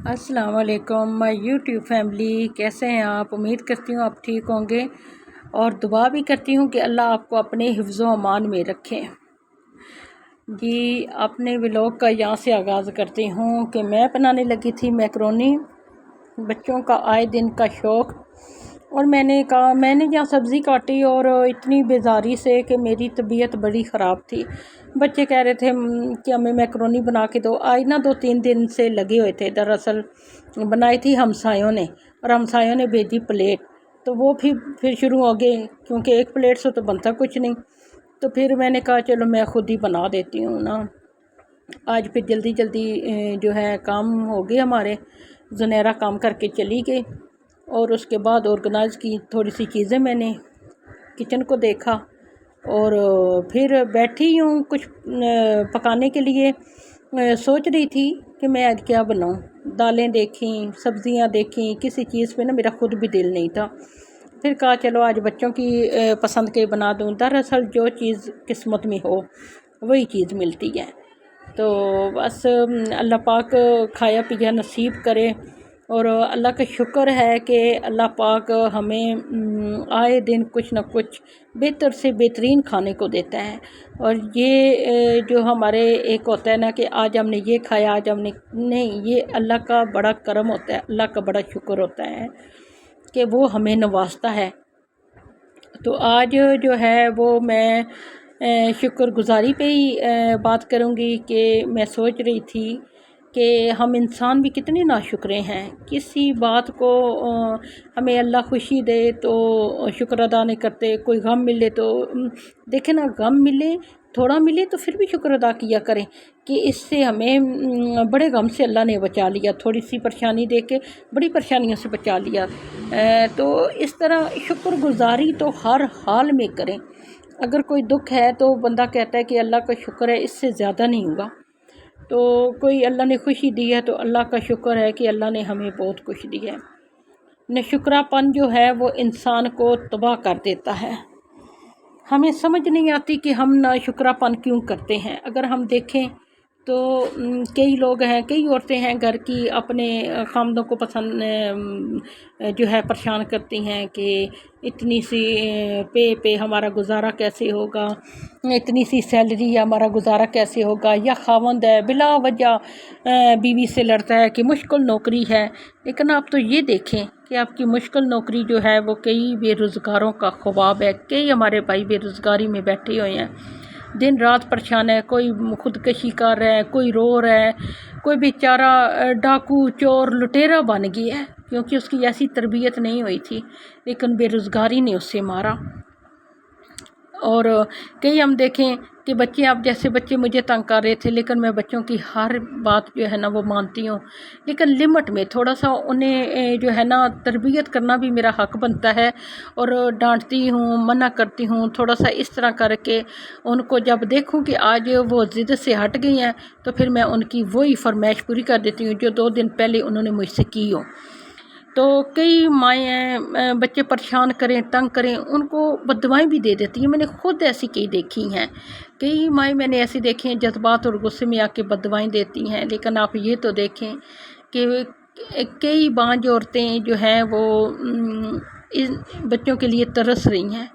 अस्सलाम वालेकुम my YouTube family, कैसे हैं आप। उम्मीद करती हूँ आप ठीक होंगे और दुआ भी करती हूँ कि अल्लाह आपको अपने हिफ्ज़ व अमान में रखें। जी, अपने व्लॉग का यहाँ से आगाज़ करती हूँ कि मैं बनाने लगी थी मैकरोनी। बच्चों का आए दिन का शौक़। और मैंने कहा, मैंने यहाँ सब्ज़ी काटी और इतनी बेजारी से कि मेरी तबीयत बड़ी ख़राब थी। बच्चे कह रहे थे कि हमें मैकरोनी बना के दो। आज ना 2-3 दिन से लगे हुए थे। दरअसल बनाई थी हमसायों ने और हमसायों ने भेजी प्लेट, तो वो फिर शुरू हो गए, क्योंकि एक प्लेट से तो बनता कुछ नहीं। तो फिर मैंने कहा चलो मैं ख़ुद ही बना देती हूँ ना। आज फिर जल्दी जल्दी जो है काम हो गए हमारे। ज़ुनैरा काम करके चली गई और उसके बाद ऑर्गेनाइज़ की थोड़ी सी चीज़ें, मैंने किचन को देखा और फिर बैठी हूँ कुछ पकाने के लिए। सोच रही थी कि मैं आज क्या बनाऊँ। दालें देखी, सब्ज़ियाँ देखी, किसी चीज़ पे ना मेरा खुद भी दिल नहीं था। फिर कहा चलो आज बच्चों की पसंद के बना दूँ। दरअसल जो चीज़ किस्मत में हो वही चीज़ मिलती है। तो बस अल्लाह पाक खाया पिया नसीब करे और अल्लाह का शुक्र है कि अल्लाह पाक हमें आए दिन कुछ ना कुछ बेहतर से बेहतरीन खाने को देता है। और ये जो हमारे एक होता है ना कि आज हमने ये खाया, आज हमने नहीं, ये अल्लाह का बड़ा करम होता है, अल्लाह का बड़ा शुक्र होता है कि वो हमें नवाजता है। तो आज जो है वो मैं शुक्रगुज़ारी पे ही बात करूँगी कि मैं सोच रही थी कि हम इंसान भी कितने नाशुक्रे हैं। किसी बात को हमें अल्लाह खुशी दे तो शुक्र अदा नहीं करते। कोई गम मिले तो देखें ना, गम मिले, थोड़ा मिले तो फिर भी शुक्र अदा किया करें कि इससे हमें बड़े गम से अल्लाह ने बचा लिया। थोड़ी सी परेशानी दे के बड़ी परेशानियों से बचा लिया। तो इस तरह शुक्रगुज़ारी तो हर हाल में करें। अगर कोई दुख है तो बंदा कहता है कि अल्लाह का शुक्र है, इससे ज़्यादा नहीं होगा। तो कोई अल्लाह ने खुशी दी है तो अल्लाह का शुक्र है कि अल्लाह ने हमें बहुत कुछ दी है। नाशुक्रापन जो है वो इंसान को तबाह कर देता है। हमें समझ नहीं आती कि हम नाशुक्रापन क्यों करते हैं। अगर हम देखें तो कई लोग हैं, कई औरतें हैं घर की, अपने खामदों को जो है परेशान करती हैं कि इतनी सी पे हमारा गुजारा कैसे होगा, इतनी सी सैलरी है, हमारा गुजारा कैसे होगा। या खावंद है बिला वजह बीवी से लड़ता है कि मुश्किल नौकरी है। लेकिन आप तो ये देखें कि आपकी मुश्किल नौकरी जो है वो कई बेरोज़गारों का ख्वाब है। कई हमारे भाई बेरोज़गारी में बैठे हुए हैं, दिन रात परेशान है। कोई खुदकशी कर रहा है, कोई रो रहा है, कोई बेचारा डाकू चोर लुटेरा बन गया है, क्योंकि उसकी ऐसी तरबियत नहीं हुई थी, लेकिन बेरोज़गारी ने उससे मारा। और कई हम देखें कि बच्चे, आप जैसे बच्चे मुझे तंग कर रहे थे, लेकिन मैं बच्चों की हर बात जो है ना वो मानती हूँ, लेकिन लिमिट में। थोड़ा सा उन्हें जो है ना तरबियत करना भी मेरा हक़ बनता है। और डांटती हूँ, मना करती हूँ, थोड़ा सा इस तरह करके उनको जब देखूँ कि आज वो ज़िद से हट गई हैं तो फिर मैं उनकी वही फरमाइश पूरी कर देती हूँ जो 2 दिन पहले उन्होंने मुझसे की हो। तो कई माएँ हैं, बच्चे परेशान करें, तंग करें, उनको बददुआएँ भी दे देती हैं। मैंने खुद ऐसी कई देखी हैं। कई माएँ मैंने ऐसी देखी हैं जज्बात और गुस्से में आके बददुआएँ देती हैं। लेकिन आप ये तो देखें कि कई बांझ औरतें जो हैं वो इन बच्चों के लिए तरस रही हैं।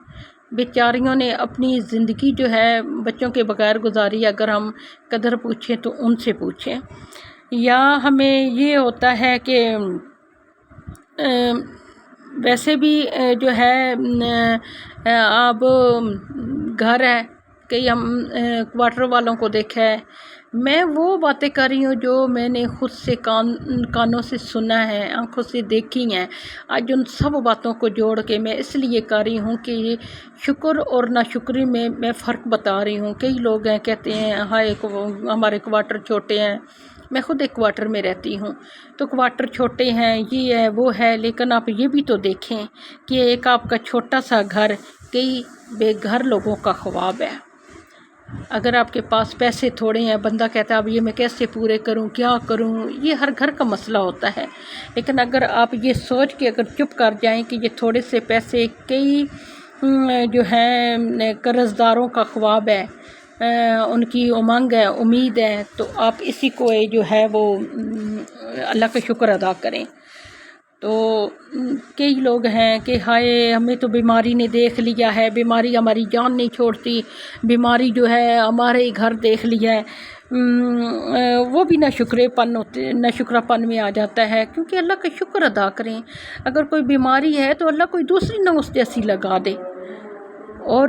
बेचारियों ने अपनी ज़िंदगी जो है बच्चों के बगैर गुजारी। अगर हम कदर पूछें तो उनसे पूछें। या हमें ये होता है कि वैसे भी जो है अब घर है, कई हम क्वार्टर वालों को देखा है। मैं वो बातें कर रही हूँ जो मैंने खुद से कानों से सुना है, आंखों से देखी हैं। आज उन सब बातों को जोड़ के मैं इसलिए कर रही हूँ कि शुक्र और नाशुक्री में मैं फ़र्क बता रही हूँ। कई लोग हैं कहते हैं हाय हमारे क्वार्टर छोटे हैं। मैं खुद एक क्वार्टर में रहती हूँ, तो क्वार्टर छोटे हैं, ये है वो है, लेकिन आप ये भी तो देखें कि एक आपका छोटा सा घर कई बेघर लोगों का ख्वाब है। अगर आपके पास पैसे थोड़े हैं, बंदा कहता है अब ये मैं कैसे पूरे करूं, क्या करूं, ये हर घर का मसला होता है। लेकिन अगर आप ये सोच के अगर चुप कर जाएं कि ये थोड़े से पैसे कई जो हैं कर्ज़दारों का ख्वाब है, ان کی امنگ ہے، امید ہے، تو آپ اسی کو جو ہے وہ اللہ کا شکر ادا کریں۔ تو کئی لوگ ہیں کہ ہائے ہمیں تو بیماری نے دیکھ لیا ہے، بیماری ہماری جان نہیں چھوڑتی، بیماری جو ہے ہمارے ہی گھر دیکھ لیا ہے، وہ بھی ناشکرہ پن میں آ جاتا ہے، کیونکہ اللہ کا شکر ادا کریں۔ اگر کوئی بیماری ہے تو اللہ کوئی دوسری نہ اس جیسی لگا دے۔ اور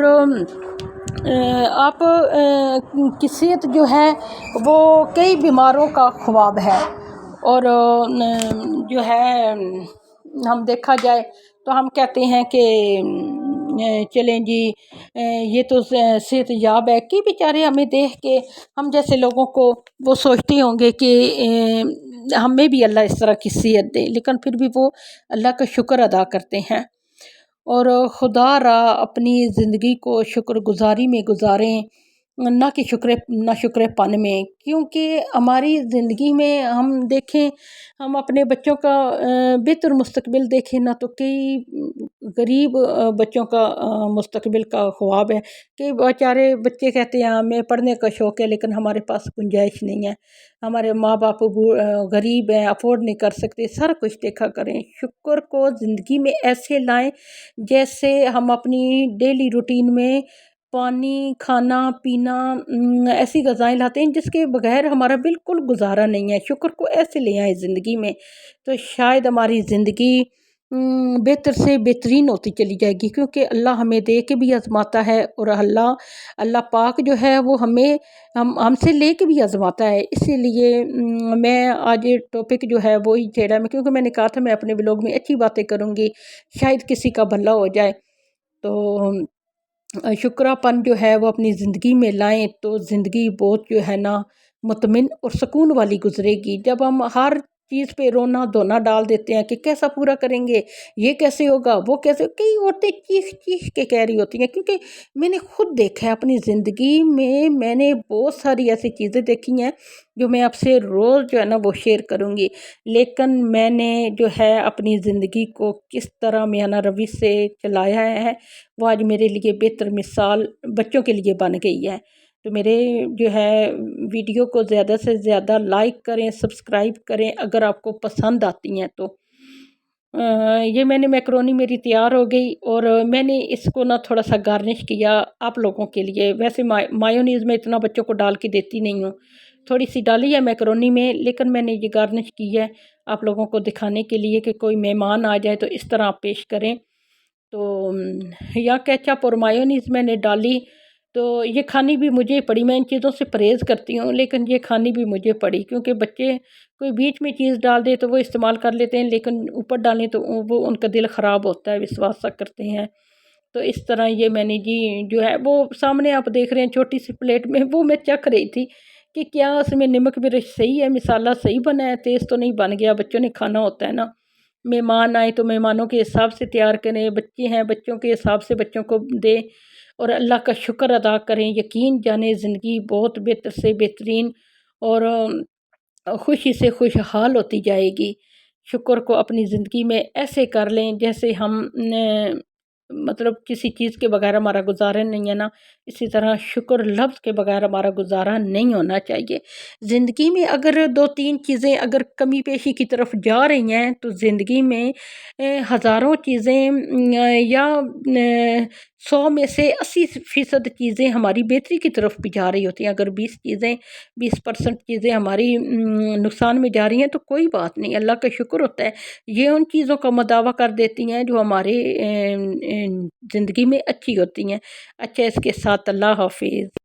آپ کی صحت جو ہے وہ کئی بیماروں کا خواب ہے، اور جو ہے ہم دیکھا جائے تو ہم کہتے ہیں کہ چلیں جی یہ تو صحت یاب ہے، کہ بیچارے ہمیں دیکھ کے ہم جیسے لوگوں کو وہ سوچتے ہوں گے کہ ہمیں بھی اللہ اس طرح کی صحت دے، لیکن پھر بھی وہ اللہ کا شکر ادا کرتے ہیں۔ اور خدا را اپنی زندگی کو شکر گزاری میں گزاریں، نہ کہ شکر پن میں، کیونکہ ہماری زندگی میں ہم دیکھیں، ہم اپنے بچوں کا بہتر مستقبل دیکھیں نہ، تو کئی غریب بچوں کا مستقبل کا خواب ہے کہ بیچارے بچے کہتے ہیں ہمیں پڑھنے کا شوق ہے لیکن ہمارے پاس گنجائش نہیں ہے، ہمارے ماں باپ غریب ہیں، افورڈ نہیں کر سکتے۔ سر کچھ دیکھا کریں، شکر کو زندگی میں ایسے لائیں جیسے ہم اپنی ڈیلی روٹین میں پانی، کھانا پینا، ایسی غذائیں لاتے ہیں جس کے بغیر ہمارا بالکل گزارا نہیں ہے۔ شکر کو ایسے لے آئیں زندگی میں، تو شاید ہماری زندگی بہتر سے بہترین ہوتی چلی جائے گی، کیونکہ اللہ ہمیں دے کے بھی آزماتا ہے، اور اللہ پاک جو ہے وہ ہم سے لے کے بھی آزماتا ہے۔ اسی لیے میں آج ٹاپک جو ہے وہی چھیڑا میں، کیونکہ میں نے کہا تھا میں اپنے بلاگ میں اچھی باتیں کروں گی، شاید کسی کا بھلا ہو جائے۔ تو شکرہ پن جو ہے وہ اپنی زندگی میں لائیں تو زندگی بہت جو ہے نا مطمئن اور سکون والی گزرے گی۔ جب ہم ہر چیز پہ رونا دھونا ڈال دیتے ہیں کہ کیسا پورا کریں گے، یہ کیسے ہوگا، وہ کیسے، کئی عورتیں چیخ کے کہہ رہی ہوتی ہیں، کیونکہ میں نے خود دیکھا ہے اپنی زندگی میں، میں نے بہت ساری ایسی چیزیں دیکھی ہیں جو میں آپ سے روز جو ہے نا وہ شیئر کروں گی، لیکن میں نے جو ہے اپنی زندگی کو کس طرح میانہ روی سے چلایا ہے وہ آج میرے لیے بہتر مثال بچوں کے لیے بن گئی ہے۔ تو میرے جو ہے ویڈیو کو زیادہ سے زیادہ لائک کریں، سبسکرائب کریں اگر آپ کو پسند آتی ہیں تو۔ یہ میں نے میکرونی میری تیار ہو گئی، اور میں نے اس کو نا تھوڑا سا گارنش کیا آپ لوگوں کے لیے۔ ویسے مایونیز میں اتنا بچوں کو ڈال کے دیتی نہیں ہوں، تھوڑی سی ڈالی ہے میکرونی میں، لیکن میں نے یہ گارنش کی ہے آپ لوگوں کو دکھانے کے لیے کہ کوئی مہمان آ جائے تو اس طرح آپ پیش کریں۔ تو یا کیچپ اور مایونیز میں نے ڈالی، تو یہ کھانی بھی مجھے پڑی۔ میں ان چیزوں سے پرہیز کرتی ہوں، لیکن یہ کھانی بھی مجھے پڑی، کیونکہ بچے کوئی بیچ میں چیز ڈال دے تو وہ استعمال کر لیتے ہیں، لیکن اوپر ڈالیں تو وہ ان کا دل خراب ہوتا ہے، وسواس سا کرتے ہیں۔ تو اس طرح یہ میں نے جی جو ہے وہ سامنے آپ دیکھ رہے ہیں چھوٹی سی پلیٹ میں، وہ میں چکھ رہی تھی کہ کیا اس میں نمک مرچ صحیح ہے، مسالہ صحیح بنا ہے، تیز تو نہیں بن گیا۔ بچوں نے کھانا ہوتا ہے نا، مہمان آئے تو مہمانوں کے حساب سے تیار کریں، بچے ہیں بچوں کے حساب سے بچوں کو دیں، اور اللہ کا شکر ادا کریں۔ یقین جانیں زندگی بہت بہتر سے بہترین اور خوشی سے خوشحال ہوتی جائے گی۔ شکر کو اپنی زندگی میں ایسے کر لیں جیسے ہم مطلب کسی چیز کے بغیر ہمارا گزارا نہیں ہے نا، اسی طرح شکر لفظ کے بغیر ہمارا گزارا نہیں ہونا چاہیے۔ زندگی میں اگر 2-3 چیزیں اگر کمی پیشی کی طرف جا رہی ہیں تو زندگی میں ہزاروں چیزیں یا 100 میں سے 80% چیزیں ہماری بہتری کی طرف بھی جا رہی ہوتی ہیں۔ اگر 20% چیزیں ہماری نقصان میں جا رہی ہیں تو کوئی بات نہیں، اللہ کا شکر ہوتا ہے، یہ ان چیزوں کا مداوع کر دیتی ہیں جو ہمارے زندگی میں اچھی ہوتی ہیں۔ اچھا، اس کے ساتھ اللہ حافظ۔